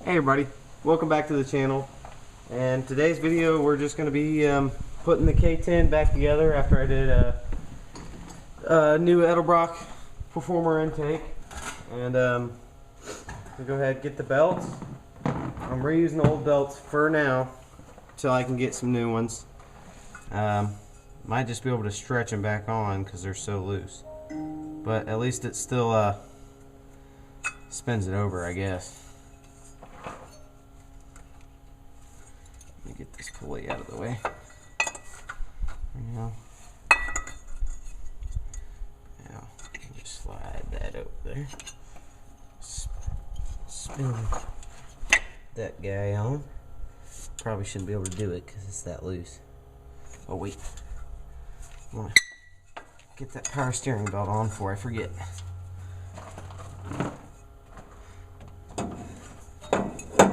Hey everybody, welcome back to the channel. And today's video we're just going to be putting the K10 back together after I did a new Edelbrock Performer intake. And we'll go ahead and get the belts. I'm reusing old belts for now until I can get some new ones. Might just be able to stretch them back on because they're so loose. But at least it still spins it over, I guess. Let me get this pulley out of the way. Now just slide that over there. Spin that guy on. Probably shouldn't be able to do it because it's that loose. Oh wait, I want to get that power steering belt on before I forget.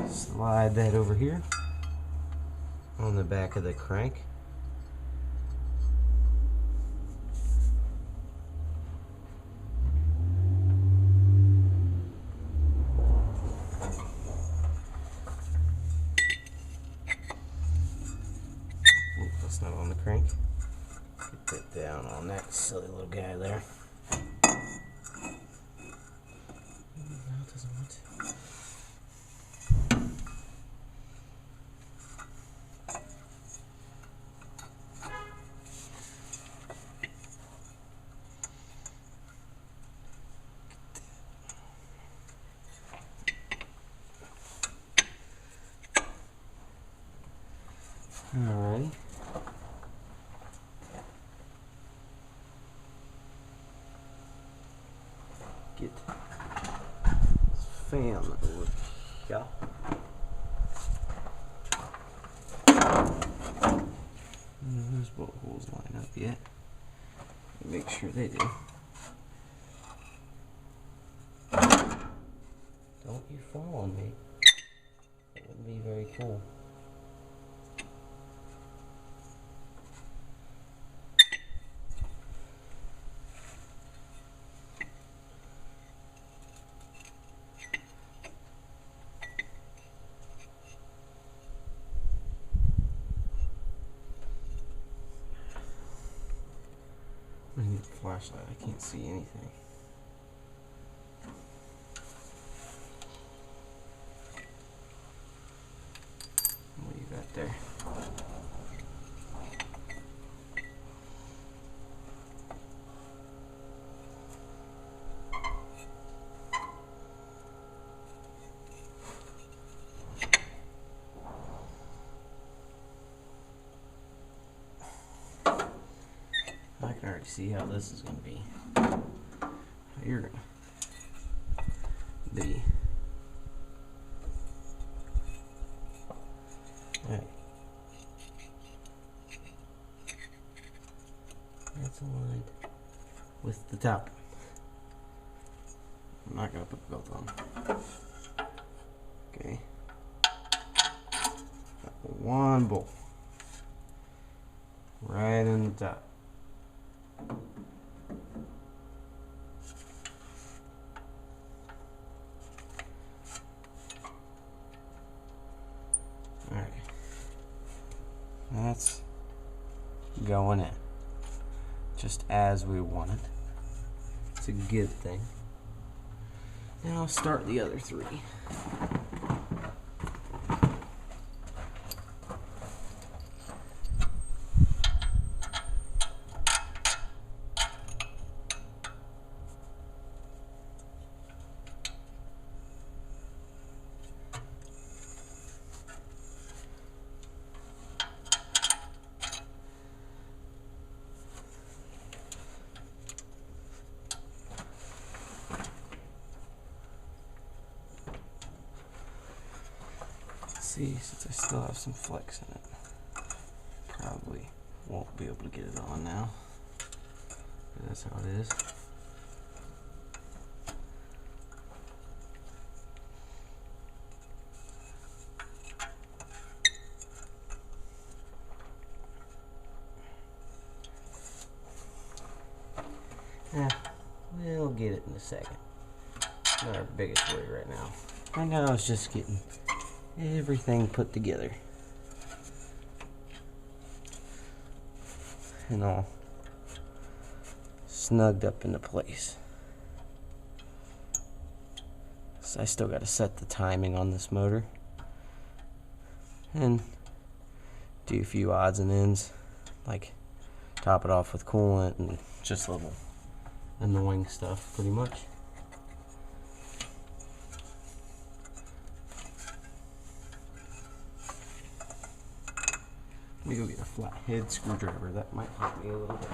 Slide that over here on the back of the crank. Oop, that's not on the crank. Get that down on that silly little guy there. No, it doesn't want to. Alrighty. Get this fan over here. Those bolt holes line up yet. Make sure they do. Don't you fall on me. That wouldn't be very cool. I need a flashlight, I can't see anything. What do you got there? I can already see how this is going to be. You're going to be. Alright. That's aligned with the top. I'm not going to put the belt on. Okay. Got one bolt. Right in the top. Alright, that's going in just as we want it. It's a good thing. Now I'll start the other three. See, since I still have some flex in it, probably won't be able to get it on now. But that's how it is. Yeah, we'll get it in a second. Not our biggest worry right now. Right now I was just getting everything put together and all snugged up into place. So I still got to set the timing on this motor and do a few odds and ends, like top it off with coolant and just little annoying stuff pretty much. Let me go get a flathead screwdriver. That might help me a little bit.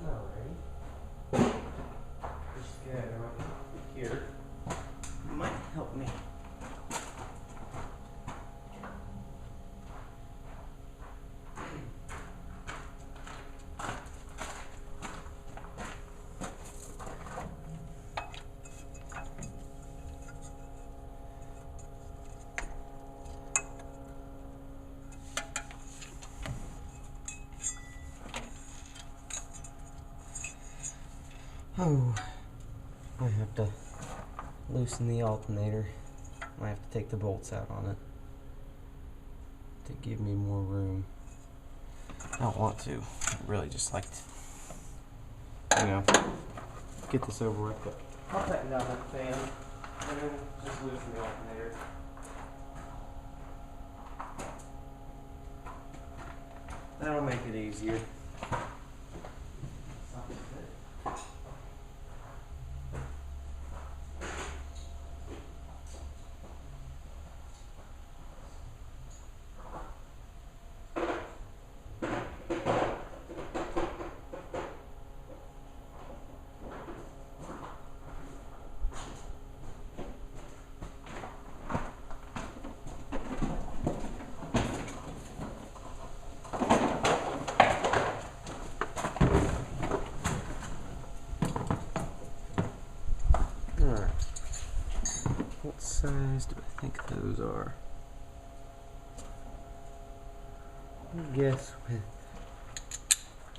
Alrighty. This guy right here might help me. Oh, I have to loosen the alternator. I have to take the bolts out on it to give me more room. I don't want to. I really just like to, you know, get this over with. But I'll tighten down that fan and then just loosen the alternator. That'll make it easier. Alright, what size do I think those are? I guess with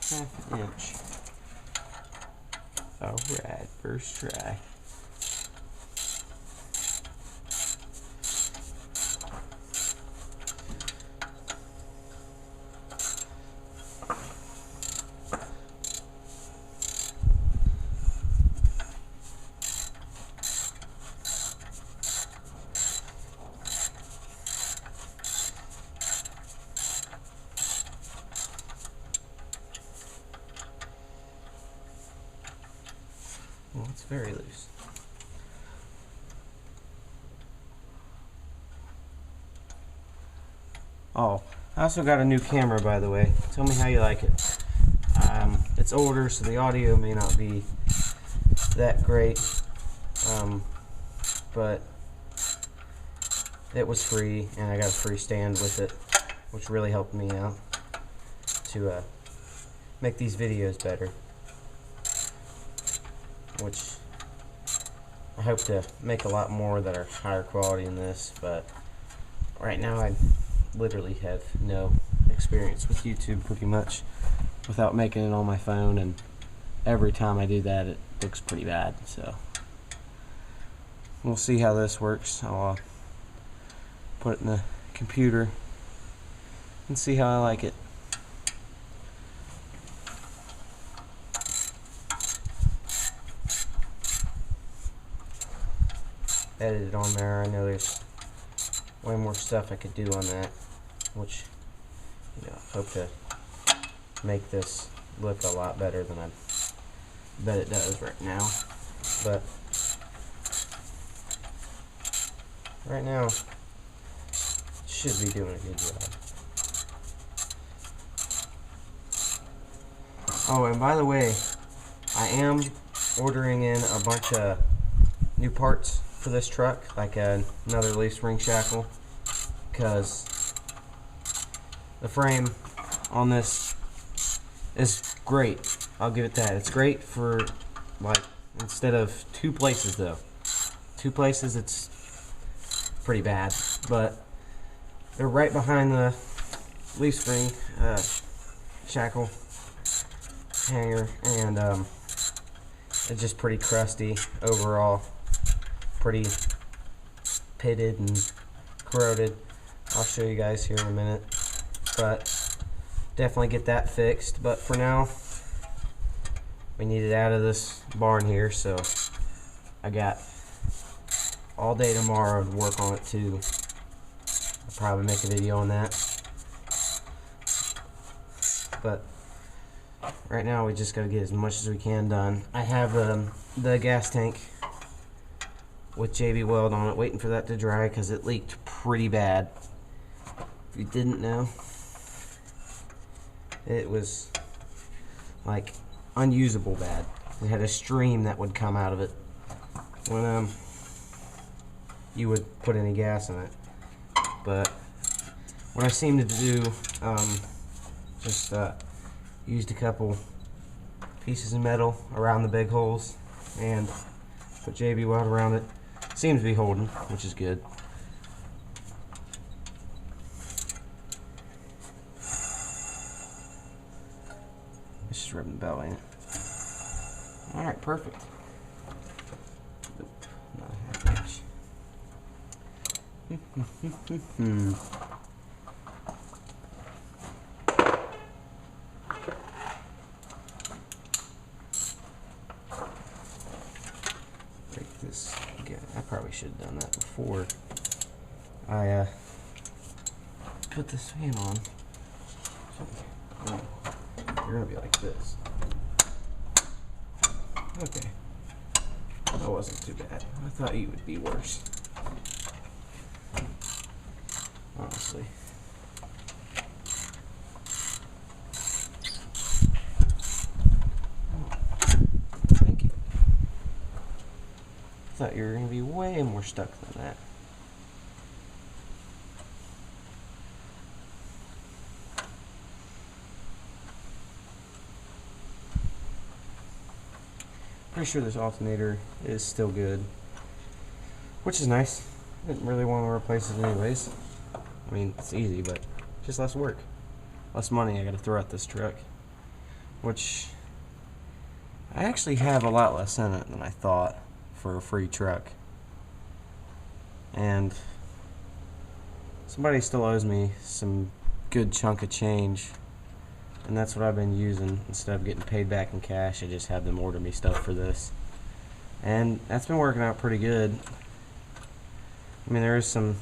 ½ inch. Alright, first try. Well, it's very loose. Oh, I also got a new camera, by the way. Tell me how you like it. It's older, so the audio may not be that great, but it was free, and I got a free stand with it, which really helped me out to make these videos better. Which I hope to make a lot more that are higher quality than this, but right now I literally have no experience with YouTube pretty much without making it on my phone, and every time I do that it looks pretty bad, so we'll see how this works. I'll put it in the computer and see how I like it. Edited on there. I know there's way more stuff I could do on that, which, you know, I hope to make this look a lot better than I bet it does right now. But right now it should be doing a good job. Oh, and by the way, I am ordering in a bunch of new parts for this truck, like another leaf spring shackle, because the frame on this is great. I'll give it that. It's great for, like, instead of 2 places though. 2 places it's pretty bad, but they're right behind the leaf spring shackle hanger, and it's just pretty crusty overall, pretty pitted and corroded. I'll show you guys here in a minute, but definitely get that fixed. But for now, we need it out of this barn here, so I got all day tomorrow to work on it too. I'll probably make a video on that, but right now we just got to get as much as we can done. I have the gas tank with JB Weld on it, waiting for that to dry because it leaked pretty bad. If you didn't know, it was like unusable bad. It had a stream that would come out of it when you would put any gas in it. But what I seem to do, just used a couple pieces of metal around the big holes and put JB Weld around it. Seems to be holding, which is good. It's just rubbing the belt, ain't it? Alright, perfect. Nope, not a half inch. Break this again. I probably should have done that before I put this fan on. You're gonna be like this. Okay. That wasn't too bad. I thought you would be worse. Honestly. Thank you. I thought you were gonna be way more stuck than that. Pretty sure this alternator is still good, which is nice. I didn't really want to replace it anyways. I mean, it's easy, but just less work, less money I gotta throw at this truck, which I actually have a lot less in it than I thought for a free truck. And somebody still owes me some good chunk of change, and that's what I've been using. Instead of getting paid back in cash, I just have them order me stuff for this. And that's been working out pretty good. I mean, there is some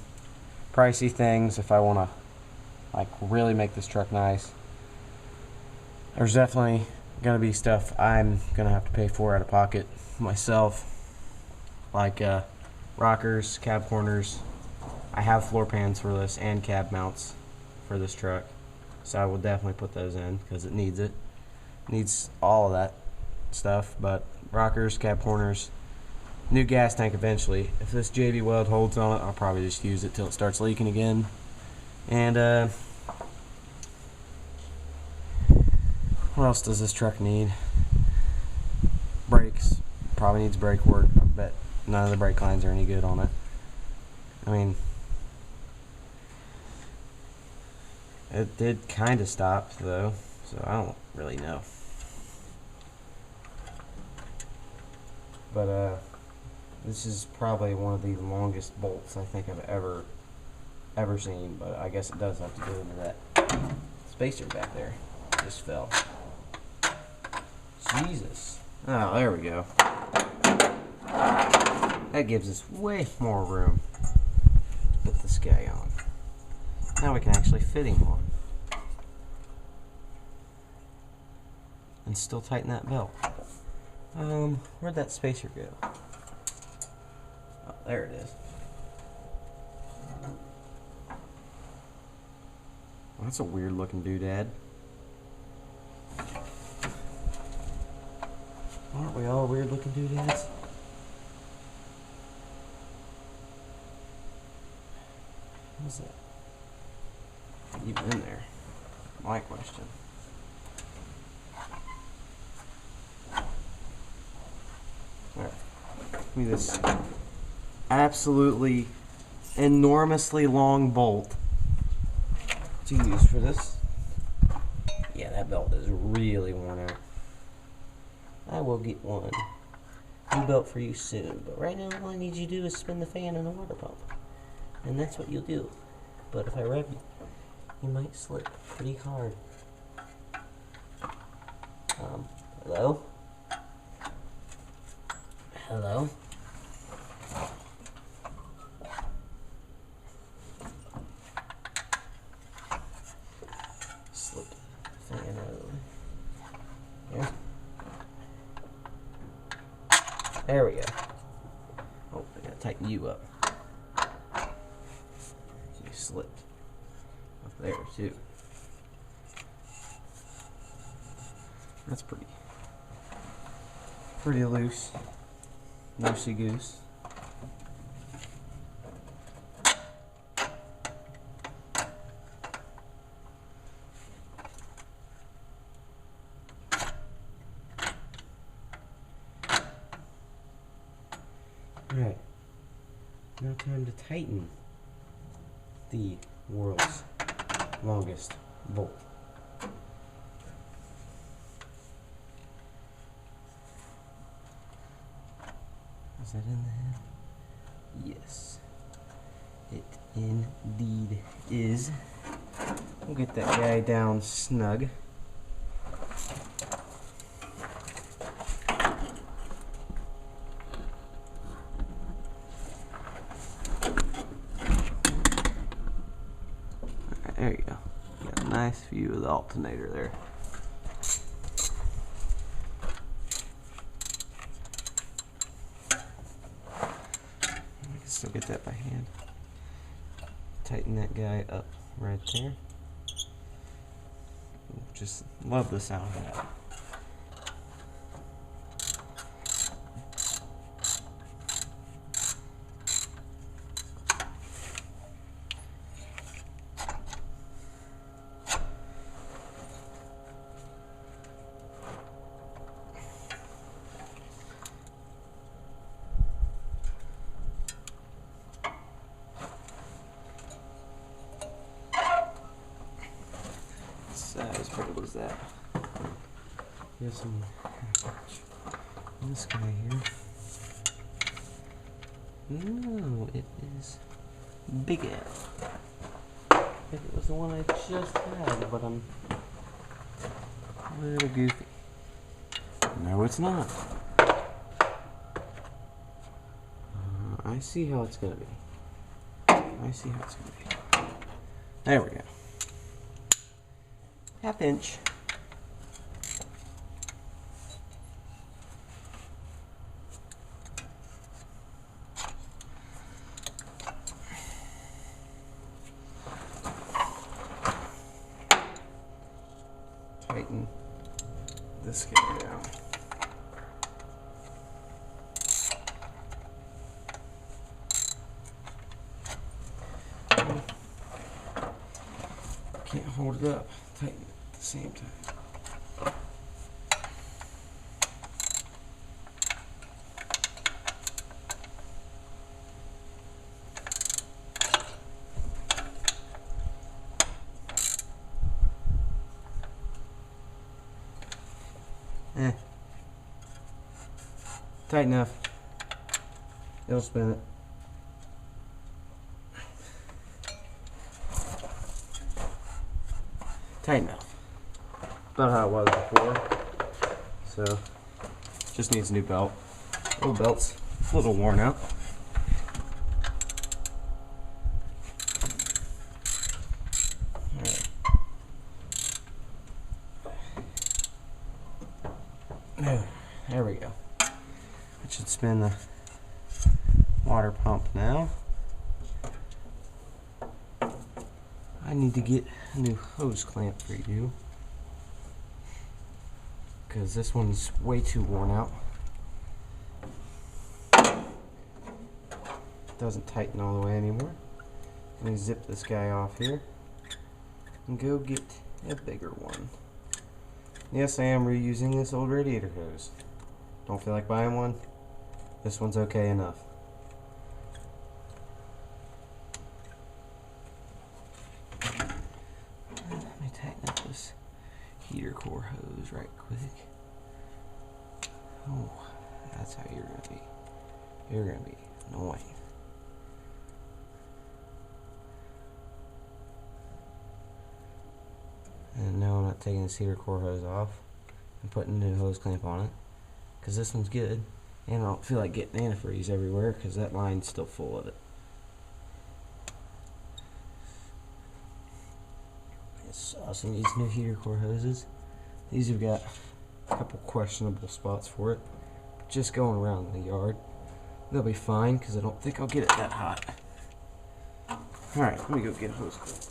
pricey things if I want to like really make this truck nice. There's definitely going to be stuff I'm going to have to pay for out of pocket myself. Like rockers, cab corners. I have floor pans for this and cab mounts for this truck. So I will definitely put those in because it needs it. Needs all of that stuff. But rockers, cab corners, new gas tank eventually. If this JB Weld holds on it, I'll probably just use it till it starts leaking again. And what else does this truck need? Brakes. Probably needs brake work. I bet none of the brake lines are any good on it. I mean, it did kind of stop though, so I don't really know. But this is probably one of the longest bolts I think I've ever seen. But I guess it does have to go into that spacer back there. Just fell. Jesus. Oh, there we go. That gives us way more room to put this guy on. Now we can actually fit him on. And still tighten that belt. Where'd that spacer go? Oh, there it is. Well, that's a weird looking doodad. Aren't we all weird looking doodads? What's that? Even in there? My question. Alright. Give me this absolutely enormously long bolt to use for this. Yeah, that belt is really worn out. I will get one new belt for you soon, but right now all I need you to do is spin the fan and the water pump, and that's what you'll do. But if I rev you, you might slip pretty hard. Hello? Hello? Slip the fan over. Here. There we go. Oh, I gotta tighten you up. You slipped up there too. That's pretty loose. Loosey goose. Alright, now time to tighten the world's longest bolt. Is that in the head? Yes, it indeed is. We'll get that guy down snug. There you go. Got a nice view of the alternator there. I can still get that by hand. Tighten that guy up right there. Just love the sound of that. Size, what was that? Here's some this guy here. No, it is big F. If it was the one I just had, but I'm a little goofy. No, it's not. I see how it's gonna be. I see how it's gonna be. There we go. Half inch. Tighten this guy down. Can't hold it up. Tighten it at the same time. Tight enough. It'll spin it. Tight enough. About how it was before. So, just needs a new belt. Old belt's a little worn out. Alright. There we go. It should spin the water pump now. I need to get a new hose clamp for you, because this one's way too worn out. Doesn't tighten all the way anymore. Let me zip this guy off here and go get a bigger one. Yes, I am reusing this old radiator hose. Don't feel like buying one? This one's okay enough. core hose right quick. Oh, that's how you're gonna be. You're gonna be annoying. And no, I'm not taking the cedar core hose off and putting a new hose clamp on it, because this one's good, and I don't feel like getting antifreeze everywhere because that line's still full of it. It's awesome. These new heater core hoses. These have got a couple questionable spots for it, but just going around the yard, they'll be fine because I don't think I'll get it that hot. Alright, let me go get a hose clamp.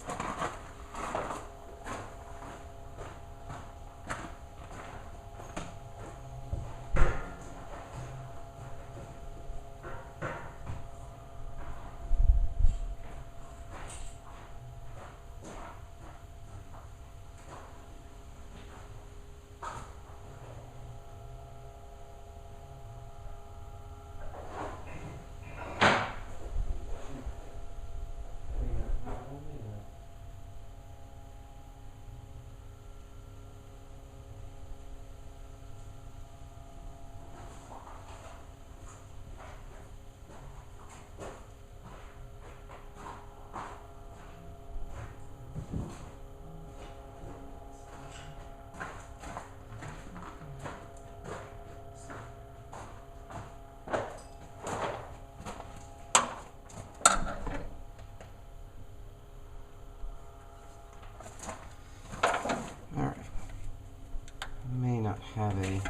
Have a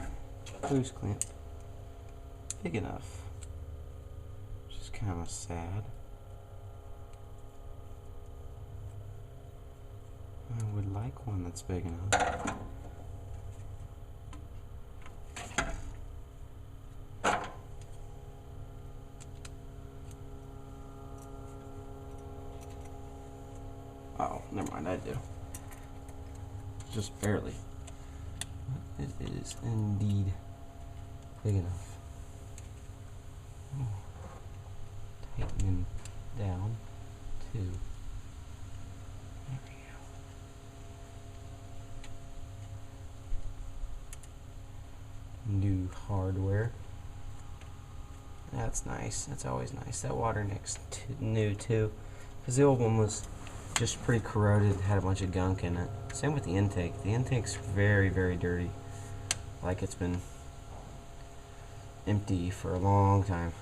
hose clamp big enough, which is kind of sad. I would like one that's big enough. Oh, never mind, I do. Just barely. It is indeed big enough. Ooh. Tightening down to. There we go. New hardware. That's nice. That's always nice. That water nick's new too, because the old one was just pretty corroded, had a bunch of gunk in it. Same with the intake. The intake's very, very dirty. Like it's been empty for a long time,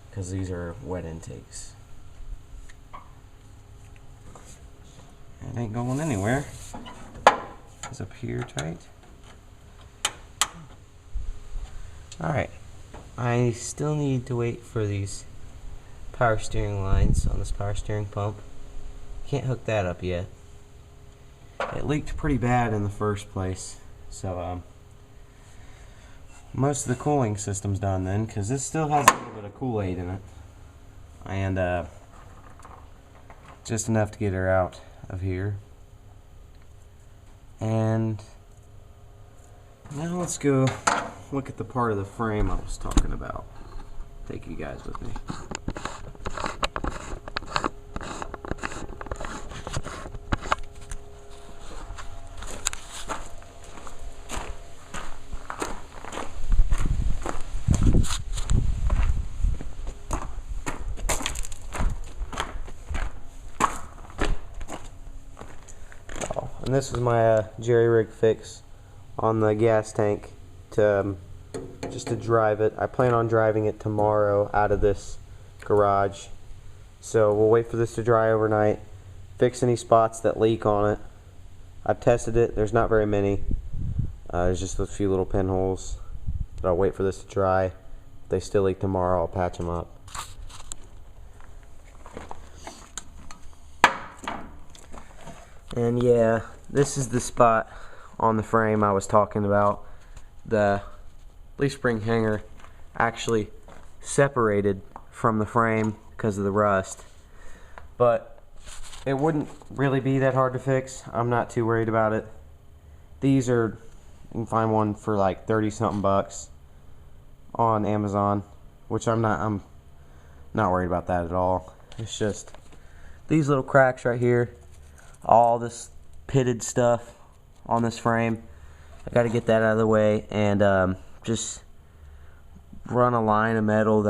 because these are wet intakes. It ain't going anywhere. It's up here tight. Alright, I still need to wait for these power steering lines on this power steering pump. Can't hook that up yet. It leaked pretty bad in the first place. So, most of the cooling system's done then, because this still has a little bit of Kool-Aid in it. And, just enough to get her out of here. And, now let's go look at the part of the frame I was talking about. Take you guys with me. And this is my jerry rig fix on the gas tank to just to drive it. I plan on driving it tomorrow out of this garage. So we'll wait for this to dry overnight, fix any spots that leak on it. I've tested it, there's not very many. There's just a few little pinholes. But I'll wait for this to dry. If they still leak tomorrow, I'll patch them up. And yeah, this is the spot on the frame I was talking about. The leaf spring hanger actually separated from the frame because of the rust. But it wouldn't really be that hard to fix. I'm not too worried about it. These are, you can find one for like 30-something bucks on Amazon, which I'm not worried about that at all. It's just these little cracks right here. All this pitted stuff on this frame. I got to get that out of the way and just run a line of metal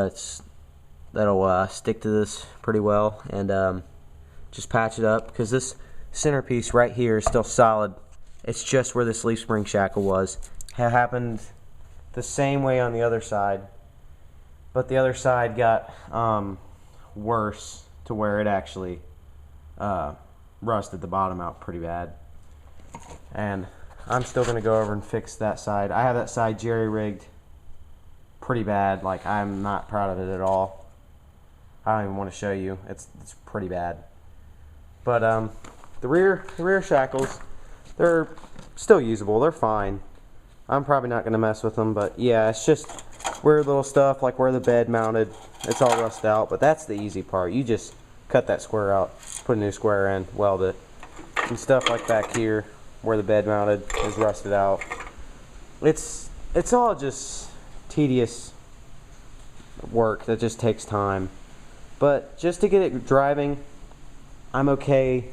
that'll stick to this pretty well, and just patch it up, because this centerpiece right here is still solid. It's just where this leaf spring shackle was. It happened the same way on the other side, but the other side got worse to where it actually rusted the bottom out pretty bad. And I'm still going to go over and fix that side. I have that side jerry-rigged pretty bad. Like, I'm not proud of it at all. I don't even want to show you. It's pretty bad. But the rear shackles, they're still usable. They're fine. I'm probably not going to mess with them, but yeah, it's just weird little stuff like where the bed mounted. It's all rusted out, but that's the easy part. You just cut that square out, put a new square in, weld it, and stuff like back here where the bed mounted is rusted out. It's all just tedious work that just takes time. But just to get it driving, I'm okay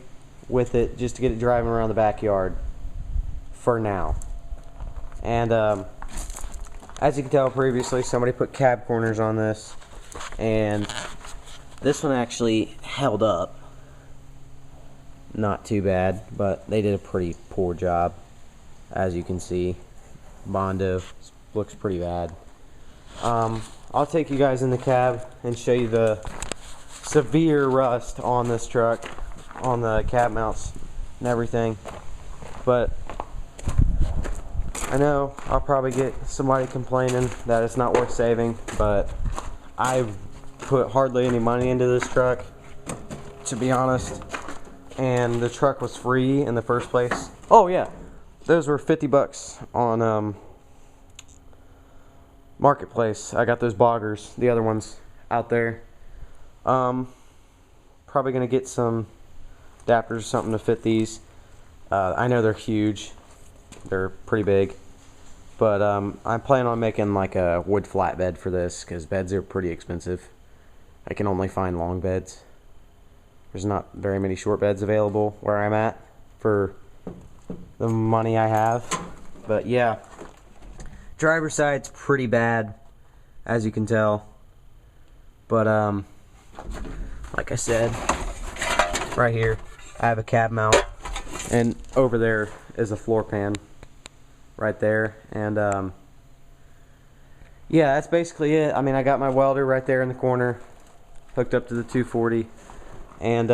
with it, just to get it driving around the backyard for now. And as you can tell previously, somebody put cab corners on this, and this one actually held up. Not too bad, but they did a pretty poor job. As you can see, Bondo looks pretty bad. I'll take you guys in the cab and show you the severe rust on this truck, on the cab mounts and everything. But I know I'll probably get somebody complaining that it's not worth saving, but I've put hardly any money into this truck, to be honest, and the truck was free in the first place. Oh yeah, those were 50 bucks on Marketplace. I got those boggers, the other ones out there. Probably gonna get some adapters or something to fit these. I know they're huge, they're pretty big, but I plan on making like a wood flatbed for this, because beds are pretty expensive. I can only find long beds. There's not very many short beds available where I'm at for the money I have. But yeah, driver's side's pretty bad, as you can tell. But like I said, right here I have a cab mount, and over there is a floor pan right there. And yeah, that's basically it. I mean, I got my welder right there in the corner hooked up to the 240, and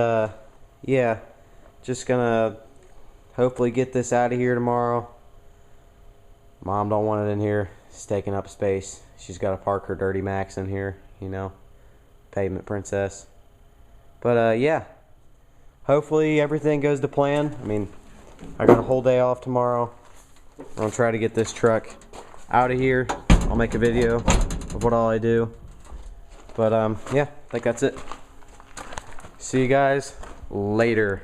yeah, just gonna hopefully get this out of here tomorrow. Mom don't want it in here. It's taking up space. She's got to park her dirty Max in here, you know, pavement princess. But yeah, hopefully everything goes to plan. I mean, I got a whole day off tomorrow. We're gonna try to get this truck out of here. I'll make a video of what all I do. But yeah, I think that's it. See you guys later.